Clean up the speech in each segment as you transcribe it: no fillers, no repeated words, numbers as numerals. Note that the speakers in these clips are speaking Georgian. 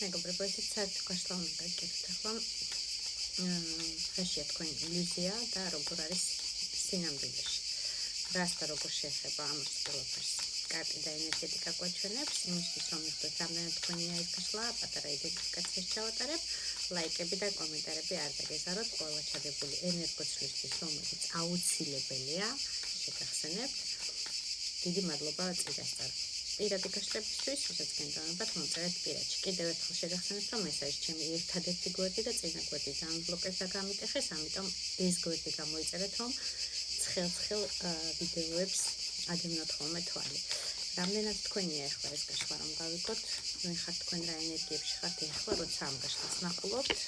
მეგობრებო, ესეც საერთო გაშლა უნდა გაიგებთ ახლა. ხაშია თქვენი ილუზია და როგორ არის სინამდვილეში. რას და როგორ შეეხება ამას ყველაფერს. კარტი და ენერგეტიკა გვაჩვენებს, იმისთვის რომ მიხვდეთ რამდენად თქვენია ეს გაშლა, პატარა იდენტიფიკაციას ჩავატარებ, ლაიკები და კომენტარები არ დაგეზაროთ, ყველა ჩადებული ენერგოცვლისთვის, რომელიც აუცილებელია, შეგახსენებთ. დიდი მადლობა წინასწარ. პირადი გაშლებისთვის, ვისაც გენდონებათ, მომწერეთ პირადში. კიდევ ერთხელ შეგახსენებთ, რომ ეს არის ჩემი ერთადერთი გვერდი და წინა გვერდი ძალიან ბლოკებს და გამიტეხეს, ამიტომ ეს გვერდი გამოიწერეთ, რომ ცხელ-ცხელ ვიდეოებს ადევნოთ ხოლმე თვალი. რამდენად თქვენია ახლა ეს გაშლა რომ გავიგოთ, ვინ ხართ თქვენ რა ენერგიებში ხართ ახლა, როცა ამ გაშლას ნახულობთ.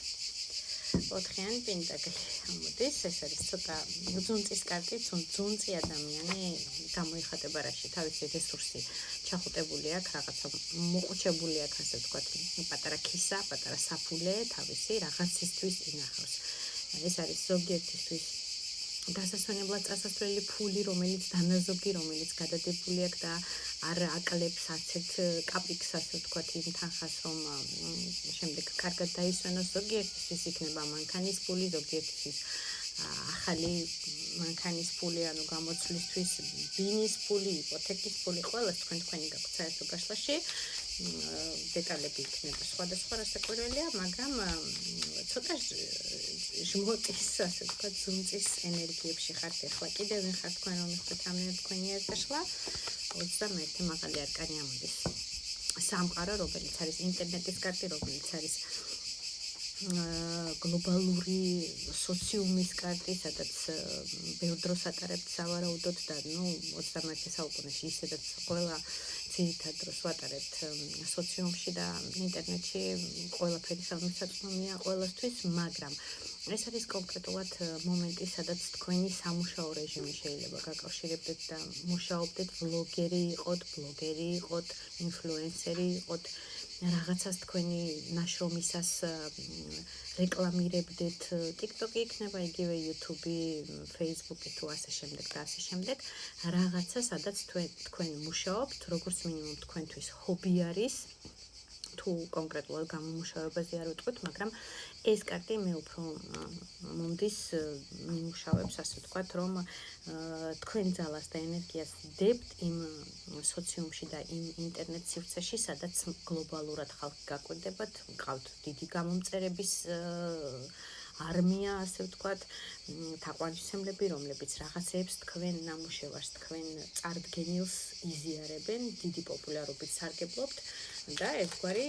4-იანი პენტაკლი ამოდის, ეს არის ცოტა ძუნწის კარტი, ძუნწი ადამიანი გამოიხატება რაში, თავისი რესურსი ჩახუტებული აქვს, რაღაცა მოყუჩებული აქვს, ასე ვთქვათ, პატარა ქისა, პატარა საფულე, თავისი რაღაცისთვის ინახავს. ეს არის ზოგიერთისთვის დასასვენებლად წასასვლელი ფული, რომელიც დანაზოგი, რომელიც გადადებული აქვს და არ აკლებს არცერთ კაპიკს, ასე ვთქვათ, იმ თანხას, რომ შემდეგ კარგად დაისვენოს. ზოგიერთისთვის იქნება მანქანის ფული, ზოგიერთისთვის ახალი მანქანის ფული, ანუ გამოცვლისთვის ბინის ფული, იპოთეკის ფული, ყველას თქვენი გაქვთ საერთო გაშლაში. დეტალები იქნება სხვადასხვა რასაკვირველია, მაგრამ ცოტა ჟმოტის, ასე ვთქვათ, ძუნწის ენერგიებში ხართ ახლა. კიდევ ვინ ხართ თქვენ რომ მიხვდეთ რამდენად თქვენია ეს გაშლა? 21 მაღალი არკანი ამოდის. სამყარო, რომელიც არის ინტერნეტის კარტი, რომელიც არის გლობალური სოციუმის კარტი, სადაც ბევრ დროს ატარებთ სავარაუდოდ და 21 საუკუნეში ისედაც ყველა ძირითად დროს ვატარებთ სოციუმში და ინტერნეტში, ყველაფერი ხელმისაწვდომია ყველასთვის, მაგრამ ეს არის კონკრეტულად მომენტი, სადაც თქვენი სამუშაო რეჟიმი შეიძლება გაკავშირებდეთ და მუშაობდეთ, ვლოგერი იყოთ, ბლოგერი იყოთ, ინფლუენსერი იყოთ, რაღაცას თქვენი ნაშრომისას რეკლამირებდეთ, TikTok-ი იქნება, იგივე YouTube-ი, Facebook-ი თუ ასე შემდეგ და ასე შემდეგ, რაღაცა, სადაც თქვენ მუშაობთ, როგორც მინიმუმ თქვენთვის ჰობი არის, თუ კონკრეტულად გამომუშავებაზე არ ვიტყვით, მაგრამ ეს კარტი მე უფრო მომდის მიმუშავებს, ასე ვთქვათ, რომ თქვენ ძალას და ენერგიას დებთ იმ სოციუმში და იმ ინტერნეტ სივრცეში, სადაც გლობალურად ხალხი გაკვირდებათ, გყავთ დიდი გამომწერების არმია, ასე ვთქვათ, თაყვანისმცემლები, რომლებიც რაღაცეებს თქვენ ნამუშევარს, თქვენ წარდგენილს იზიარებენ, დიდი პოპულარობით სარგებლობთ და ერთგვარი